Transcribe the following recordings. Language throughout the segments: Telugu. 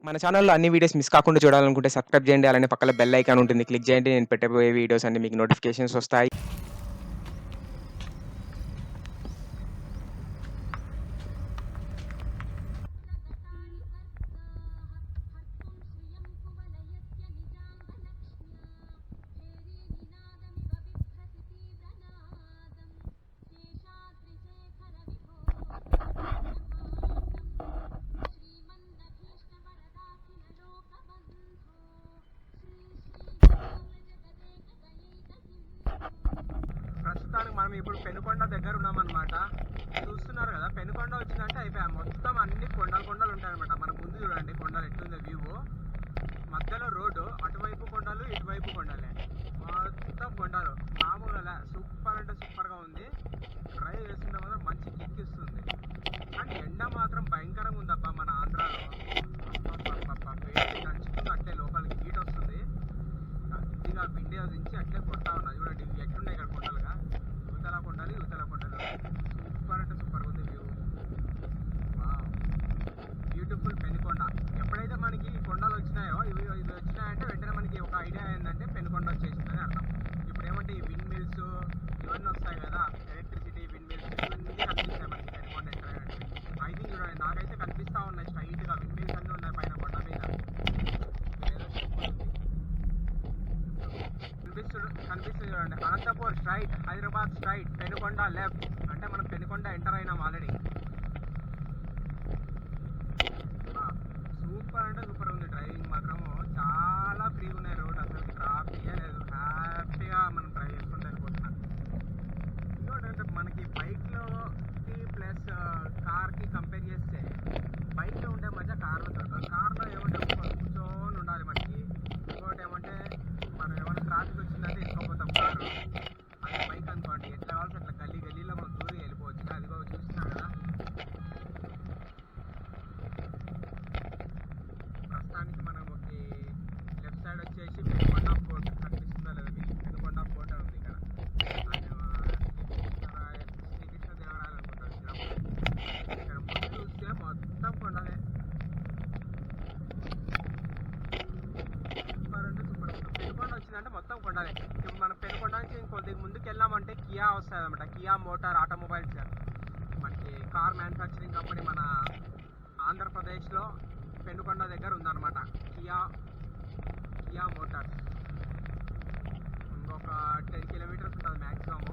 మన ఛానల్‌లో అన్ని వీడియోస్ మిస్ కాకుండా చూడాలనుకుంటే సబ్స్క్రైబ్ చేయండి. అలానే పక్కన బెల్ ఐకాన్ ఉంటుంది. క్లిక్ చేయండి. నేను పెట్టబోయే వీడియోస్ అన్నీ మీకు నోటిఫికేషన్స్ వస్తాయి. ప్రస్తుతానికి మనం ఇప్పుడు పెనుకొండ దగ్గర ఉన్నామన్నమాట. చూస్తున్నారు కదా, పెనుకొండ వచ్చిందంటే అయిపోయా. మొత్తం అన్ని కొండలు ఉంటాయన్నమాట. మన ముందు చూడండి కొండలు ఎట్లుందో వ్యూ. మధ్యలో రోడ్డు, అటువైపు కొండలు ఇటువైపు కొండలే, మొత్తం కొండలు. మామూలుగా సూపర్ అంటే సూపర్గా ఉంది. డ్రైవ్ చేస్తుంటే మాత్రం మంచి కిక్ ఇస్తుంది. కానీ ఎండ మాత్రం భయంకరంగా ఉందబ్బా మన ఆంధ్రాలో. వేడి దంచుతుంది, అట్లే లోపలికి హీట్ వస్తుంది. ఇదిగా విండో దించి అట్లే కొడతా ఉన్నా. చూడండి ఇవి ఎట్లున్నాయి ఇక్కడ కొండలుగా. యువతల కొండలు సూపర్ అంటే సూపర్గా ఉంది వ్యూ. బ్యూటిఫుల్ పెనుకొండ. ఎప్పుడైతే మనకి కొండలు వచ్చినాయో ఇవి వచ్చినాయంటే వెంటనే మనకి ఒక ఐడియా ఏంటంటే పెనుకొండ వచ్చేసిందని అర్థం. ఇప్పుడు ఏమంటే ఈ విండ్ మిల్స్ ఇవన్నీ వస్తాయి కదా, ఎలక్ట్రిసిటీ విండ్ మిల్స్ ఇవన్నీ కనిపిస్తాయి మనకి పెనుకొండ ఎక్కడంటే. ఐ థింక్ చూడండి నాకైతే కనిపిస్తూ ఉన్నాయి స్ట్రైట్గా విండ్ మిల్స్ అన్నీ ఉన్నాయి పైన కొండ మీద. కనిపిస్తుంది చూడండి. Anantapur straight, Hyderabad straight, Penukonda left. అంటే మనం పెనుకొండ ఎంటర్ అయినాం ఆల్రెడీ. సూపర్ అంటే సూపర్ ఉంది. డ్రైవింగ్ మాత్రము చాలా ఫ్రీగా ఉన్నాయి. రోడ్ అసలు ట్రాఫిక్ లేదు. హ్యాపీగా మనం డ్రైవ్ చేసుకుంటూ వెళ్ళిపోతున్నాం. ఇంకోటి మనకి బైక్లోకి ప్లస్ కార్కి కంపేర్ చేస్తే బైక్లో ఉండే మధ్య కార్లో దొరకదు. కార్లో ఏమంటే కూర్చొని ఉండాలి మనకి. ఇంకోటి ఏమంటే మనం ఏమైనా ట్రాఫిక్ వచ్చిందంటే ఎత్తుకోపోతాం కారు. అదే బైక్ అనుకోండి ఎట్లా కావాల్సి అట్లా గల్లీలో మనం దూరం వెళ్ళిపోవచ్చు. అదిగో చూస్తున్నా కదా. ప్రస్తుతానికి మనం ఒక లెఫ్ట్ సైడ్ వచ్చేసి పెనుకొండ ఫోర్ట్ కనిపిస్తుందా లేదా మీకు? పెనుకొండ ఫోర్ట్ ఉంది ఇక్కడ. శ్రీకృష్ణ దేవరాయలు అనుకుంటారు. ఇక్కడ ముందు చూస్తే మొత్తం కొండలే. సూపర్ అంటే సూపర్. పెనుకొండ వచ్చిందంటే మొత్తం కొండలే. ఇప్పుడు మనం పెనుకొండ నుంచి ఇంకొద్దిగా ముందుకు వెళ్ళామంటే కియా వస్తుంది అనమాట. కియా మోటార్ ఆటోమొబైల్స్ మనకి కార్ మ్యానుఫ్యాక్చరింగ్ కంపెనీ మన ఆంధ్రప్రదేశ్లో పెనుకొండ దగ్గర ఉందన్నమాట. Kia Motors. ఇంకొక 10 కిలోమీటర్స్ ఉంటుంది మ్యాక్సిమము.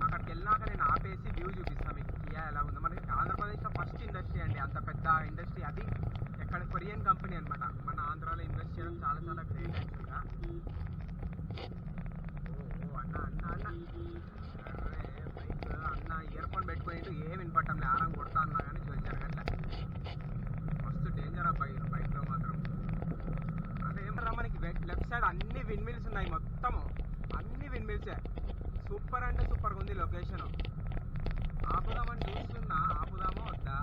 అక్కడికి వెళ్ళినాక నేను ఆపేసి వ్యూ చూపిస్తాను మీకు కియా ఎలా ఉందో. మనకి ఆంధ్రప్రదేశ్లో ఫస్ట్ ఇండస్ట్రీ అండి, అంత పెద్ద ఇండస్ట్రీ. అది ఎక్కడ కొరియన్ కంపెనీ అనమాట. మన ఆంధ్రాలో ఇన్వెస్ట్ చేయడం చాలా గ్రేట్ యాక్చువల్గా. అన్న బైక్ అన్న ఇయర్ ఫోన్ పెట్టుకుని ఏం వినపట్టంలే. ఆరం కొడతా అన్నా కానీ చూసారు అట్లా. మస్తు డేంజర్ ఆ బైక్లో మాత్రం. అంటే ఏమన్నా మనకి లెఫ్ట్ సైడ్ అన్ని విండ్ మిల్స్ ఉన్నాయి. మొత్తము అన్ని విండ్ మిల్సే. సూపర్ అంటే సూపర్గా ఉంది లొకేషన్. ఆపుదామని చూస్తున్నా, ఆపుదామో వద్దా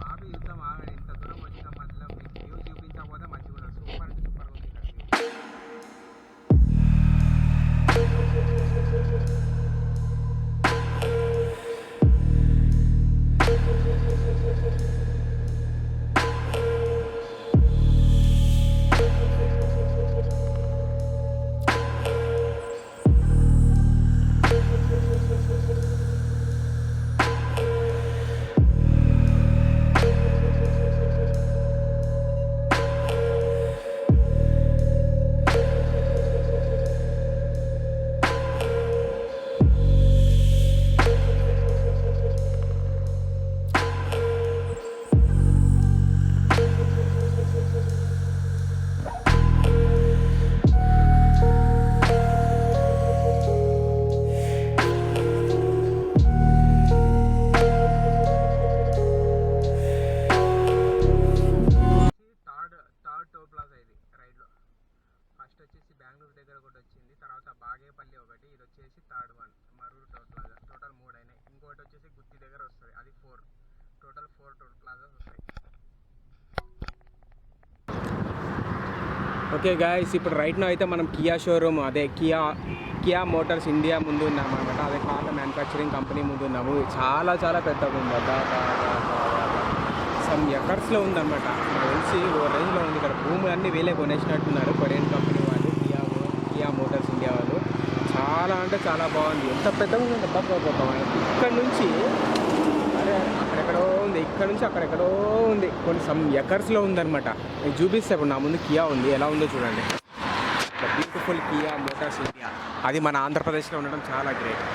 ఆపి చూద్దాం. ఆగండి, ఇంత దూరం వచ్చిన మధ్యలో మీకు వ్యూ చూపించకపోతే మంచిగా ఉండదు. సూపర్ అంటే సూపర్గా ఉంది ఇక్కడ. ఫస్ట్ వచ్చేసి బెంగళూరు దగ్గర ఒకటి వచ్చింది, తర్వాత బాగేపల్లి ఒకటి, ఇది వచ్చేసి third one Maruru toll plaza. Total 3 అయినాయి. ఇంకోటి వచ్చేసి గుత్తి దగ్గర వస్తుంది, అది 4. టోటల్ 4 టోల్ ప్లాజాస్ వస్తాయి. ఓకే గాయస్, ఇప్పుడు రైట్ నో అయితే మనం కియా షోరూమ్, అదే కియా మోటార్స్ ఇండియా ముందు ఉన్నాం అనమాట. అదే కార్ల మ్యానుఫ్యాక్చరింగ్ కంపెనీ ముందు ఉన్నాము. చాలా పెద్దగా ఉంది. సమ్ ఎకర్స్లో ఉందన్నమాట. నాకు తెలిసి ఓ రేంజ్లో ఉంది. ఇక్కడ భూములు అన్నీ వీళ్ళే కొనేసినట్టున్నారు కొరియన్ కంపెనీ వాళ్ళు, కియా మోటార్స్ ఇండియా వాళ్ళు. చాలా అంటే చాలా బాగుంది. ఎంత పెద్దగా ఉందంటే తప్పకపోతాం. ఇక్కడ నుంచి అరే అక్కడెక్కడో ఉంది, ఇక్కడ నుంచి అక్కడెక్కడో ఉంది. కొన్ని సమ్ ఎకర్స్లో ఉందన్నమాట. నేను చూపిస్తే ఇప్పుడు నా ముందు కియా ఉంది, ఎలా ఉందో చూడండి. The beautiful Kia Motors India. అది మన ఆంధ్రప్రదేశ్లో ఉండడం చాలా గ్రేట్.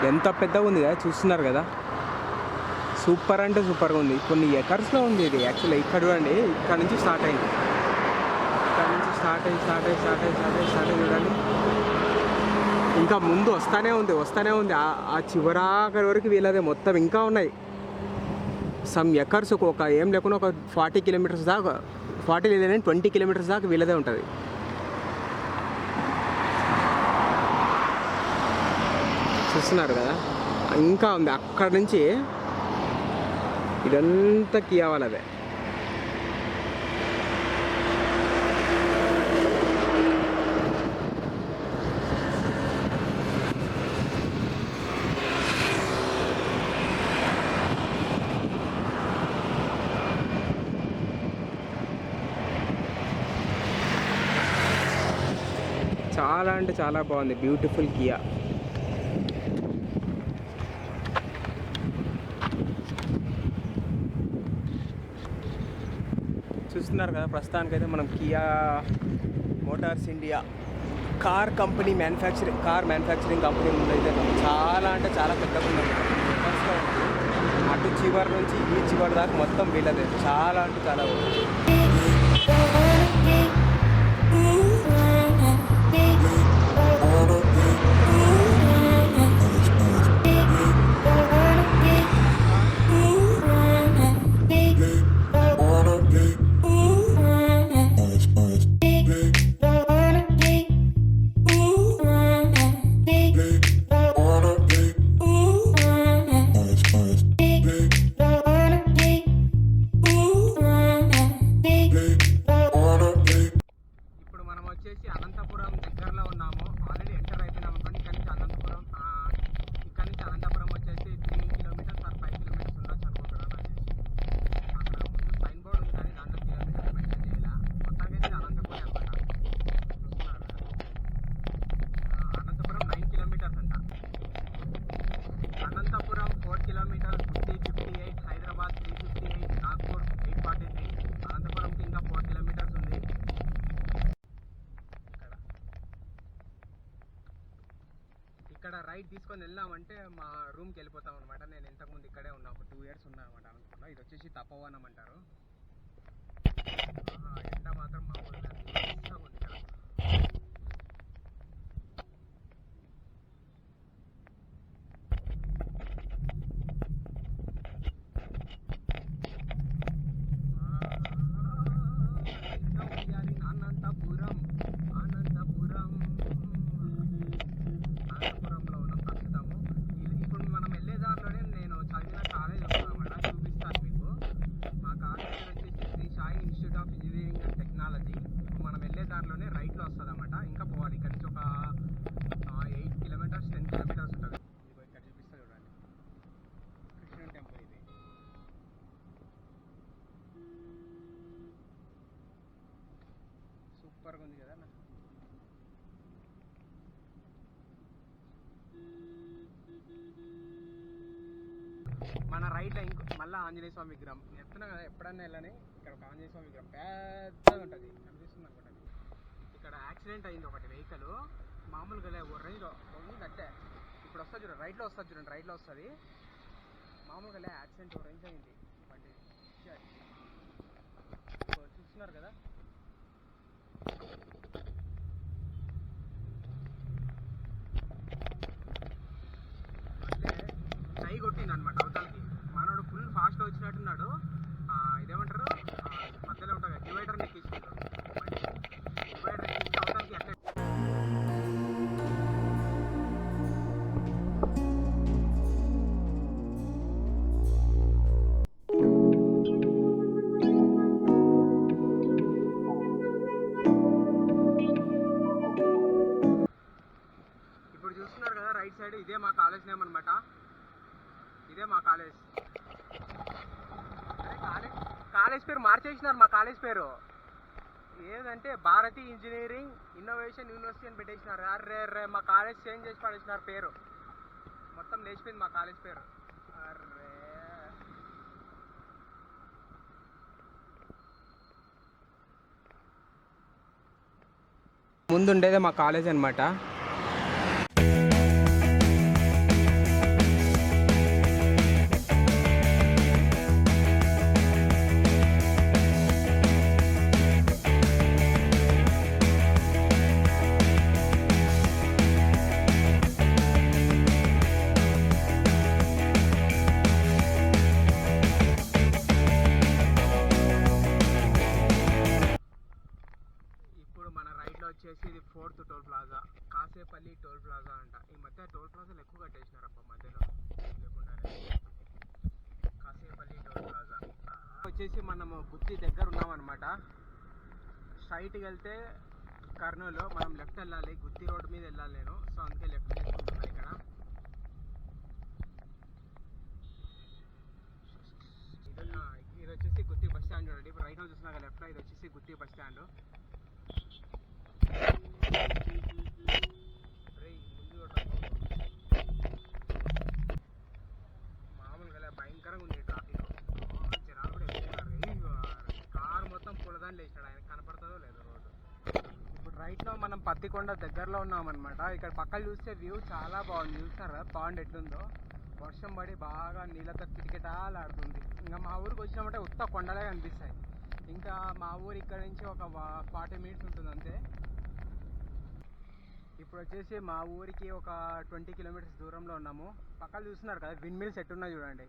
ఎంత పెద్దగా ఉంది కదా, చూస్తున్నారు కదా. సూపర్ అంటే సూపర్గా ఉంది. కొన్ని ఎకర్స్లో ఉంది ఇది యాక్చువల్లీ. ఇక్కడ చూడండి, ఇక్కడ నుంచి స్టార్ట్ అయింది. ఇక్కడ నుంచి స్టార్ట్ అయ్యి చూడండి. ఇంకా ముందు వస్తూనే ఉంది. ఆ చివరాఖరి వరకు వీళ్ళదే మొత్తం. ఇంకా ఉన్నాయి సమ్ ఎకర్స్. ఒక ఏం లేకుండా ఒక 40 కిలోమీటర్స్ దాకా, 40 లేదంటే 20 కిలోమీటర్స్ దాకా వీళ్ళదే ఉంటుంది. చూస్తున్నారు కదా, ఇంకా ఉంది. అక్కడ నుంచి ఇదంతా కియా వాళ్ళదే. చాలా అంటే చాలా బాగుంది. Beautiful Kia. చూస్తున్నారు కదా, ప్రస్తుతానికైతే మనం Kia Motors India car manufacturing company ముందైతే చాలా అంటే చాలా పెద్దగా ఉంది. అటు చివరి నుంచి ఈ చివరి దాకా మొత్తం వీళ్ళదే. చాలా అంటే చాలా బాగుంది. అనంతపురం దగ్గరలో ఉన్నాము. ఆల్రెడీ ఎంటర్ అయిపోయినాము అనుకోండి. ఇక్కడ నుంచి అనంతపురం వచ్చేసి 3 కిలోమీటర్స్ ఆర్ 5 కిలోమీటర్స్ ఉండొచ్చు అనుకుంటున్నాను. అక్కడ ముందు సైన్ బోర్డు ఉంది కానీ దాంట్లో కిలోమీటర్స్ మెన్షన్ చేయాల. మొత్తానికి అనంతపురం అనమాట. చూస్తున్నారు, అనంతపురం 9 కిలోమీటర్స్ అంట. అనంతపురం 4 కిలోమీటర్స్, గుత్తి 58, హైదరాబాద్ 358, నాగ్పూర్ 843. అనంతపురంకి ఇంకా 4 కిలోమీటర్స్ ఉంది. ఇక్కడ రైట్ తీసుకొని వెళ్ళామంటే మా రూమ్కి వెళ్ళిపోతాం అనమాట. నేను ఇంతకుముందు ఇక్కడే ఉన్నా, ఒక 2 ఇయర్స్ ఉన్నా అనమాట అనుకున్నా. ఇది వచ్చేసి తపోవనం అంటారు. ఎండ మాత్రం మామూలుగా ఉంది ఇక్కడ. అనంతపురంలో ఉన్నాం ప్రస్తుతము. ఇప్పుడు మనం వెళ్ళే దారిలోనే నేను చదివిన కాలేజ్ వస్తుంది అన్నమాట. చూపిస్తాను మీకు. మా కాలేజ్ వచ్చేసి Shri Sai institute of engineering and technology. ఇప్పుడు మనం వెళ్ళే దారిలోనే రైట్లో వస్తుంది అన్నమాట. ఇంకా పోవాలి. ఇక్కడ నుంచి ఒక 8 కిలోమీటర్స్ 10 కిలోమీటర్స్ ఉంటుంది. ఇదిగో ఇక్కడ చూపిస్తా చూడండి, కృష్ణుని టెంపుల్ ఇది. సూపర్గా ఉంది కదా. మన రైట్లో మళ్ళీ ఆంజనేయ స్వామి విగ్రహం. చెప్తున్నా కదా, ఎప్పుడన్నా వెళ్ళని ఇక్కడ ఒక ఆంజనేయ స్వామి విగ్రహం పెద్దగా ఉంటుంది, కనిపిస్తుంది అనుకుంటుంది. ఇక్కడ యాక్సిడెంట్ అయింది ఒకటి వెహికల్. మామూలుగా రేంజ్లో అంటే ఇప్పుడు వస్తుంది చూడండి, రైట్లో వస్తుంది. మామూలుగా యాక్సిడెంట్ రేంజ్ అయింది బండి. చూస్తున్నారు కదా. టై కొట్టింది అనమాట అవతలకి. మనోడు ఫుల్ ఫాస్ట్గా వచ్చినట్టున్నాడు. ఇదేమంటారు, మధ్యలో ఉంటుంది డివైడర్ ఎక్కించుకుంటాడు. డివైడర్ ఎక్కించి అవతలకి అట్లా రైట్ సైడ్ ఇదే మా కాలేజ్ నేమ్ అనమాట. ఇదే మా కాలేజ్. కాలేజ్ పేరు మార్చేసినారు. మా కాలేజ్ పేరు ఏదంటే భారతీ ఇంజనీరింగ్ ఇన్నోవేషన్ యూనివర్సిటీ అని పెట్టేసినారు. అర్రే మా కాలేజ్ చేంజ్ చేసి పడేసినారు పేరు. మొత్తం లేచిపోయింది మా కాలేజ్ పేరు. అర్రే ముందుండేదే మా కాలేజ్ అనమాట. వచ్చేసి ఇది 4th toll plaza, Kasepalli toll plaza అంట. ఈ మధ్య టోల్ ప్లాజాలు ఎక్కువ కట్టేసినారప్ప మధ్యలో లేకుండానే. కాసేపల్లి టోల్ ప్లాజా వచ్చేసి మనము గుత్తి దగ్గర ఉన్నామన్నమాట. స్ట్రైట్కి వెళ్తే కర్నూలు, మనం లెఫ్ట్ వెళ్ళాలి. గుత్తి రోడ్డు మీద వెళ్ళాలి నేను, సో అందుకే లెఫ్ట్ తీసుకుంటున్నా. ఇక్కడ ఇది వచ్చేసి గుత్తి బస్ స్టాండ్ చూడండి. ఇప్పుడు రైట్ చూసినాక లెఫ్ట్లో ఇది వచ్చేసి గుత్తి బస్ స్టాండ్. మామూలుగా భయంకరంగా ఉంది ట్రాఫిక్. జనాలు కూడా కారు మొత్తం పులదాన్ని లేచాడు. ఆయన కనపడుతుందో లేదో రోడ్డు. ఇప్పుడు రైట్లో మనం పత్తికొండ దగ్గరలో ఉన్నామన్నమాట. ఇక్కడ పక్కన చూస్తే వ్యూ చాలా బాగుంది. చూస్తారా పాండ్ ఎట్లుందో? వర్షం పడి బాగా నీళ్ళతో కిటకిటాలు ఆడుతుంది. ఇంకా మా ఊరికి వచ్చినామంటే ఉత్త కొండలే కనిపిస్తాయి. ఇంకా మా ఊరు ఇక్కడ నుంచి ఒక 40 minutes ఉంటుంది అంతే. ఇప్పుడు వచ్చేసి మా ఊరికి ఒక 20 kilometers దూరంలో ఉన్నాము. పక్కన చూస్తున్నారు కదా విండ్ మిల్స్ ఎట్టున్నా చూడండి.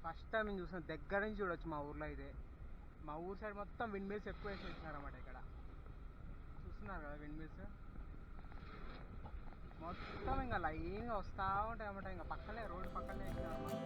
ఫస్ట్ టైం నేను చూసిన దగ్గర నుంచి చూడొచ్చు మా ఊర్లో. ఇదే మా ఊరు సైడ్ మొత్తం విండ్ మిల్స్ ఎక్కువ వేసి వచ్చినారన్నమాట. ఇక్కడ చూస్తున్నారు కదా విండ్ మిల్స్ మొత్తం ఇంకా లైన్గా వస్తూ ఉంటాయి అన్నమాట. ఇంకా పక్కనే రోడ్డు పక్కనే వేసినారు.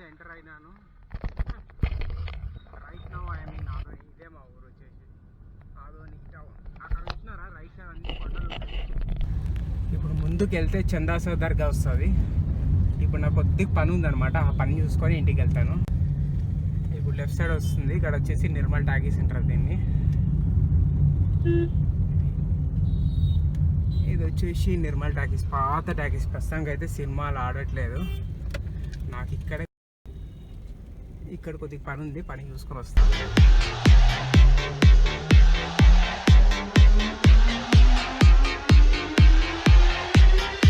ఎంటర్ అయినాను. Right now I mean Adoni. ఇదే మా ఊరు వచ్చేసి ఆదోని టౌన్. అక్కడ వచ్చినారా రైట్ సైడ్ అన్ని కొండలు ఉంటాయి. ఇప్పుడు ముందుకు వెళ్తే చందాస దర్గా వస్తుంది. ఇప్పుడు నాకు కొద్దిగా పని ఉందన్నమాట. ఆ పని చూసుకొని ఇంటికి వెళ్తాను. ఇప్పుడు లెఫ్ట్ సైడ్ వస్తుంది. ఇక్కడ వచ్చేసి నిర్మల్ టాకీస్ అంటారు దీన్ని. ఇది వచ్చేసి నిర్మల్ టాకీస్, పాత టాకీస్. ప్రస్తుతానికి అయితే సినిమాలు ఆడట్లేదు. నాకు ఇక్కడ కొద్దిగా పని ఉంది. పని చూసుకొని వస్తాను.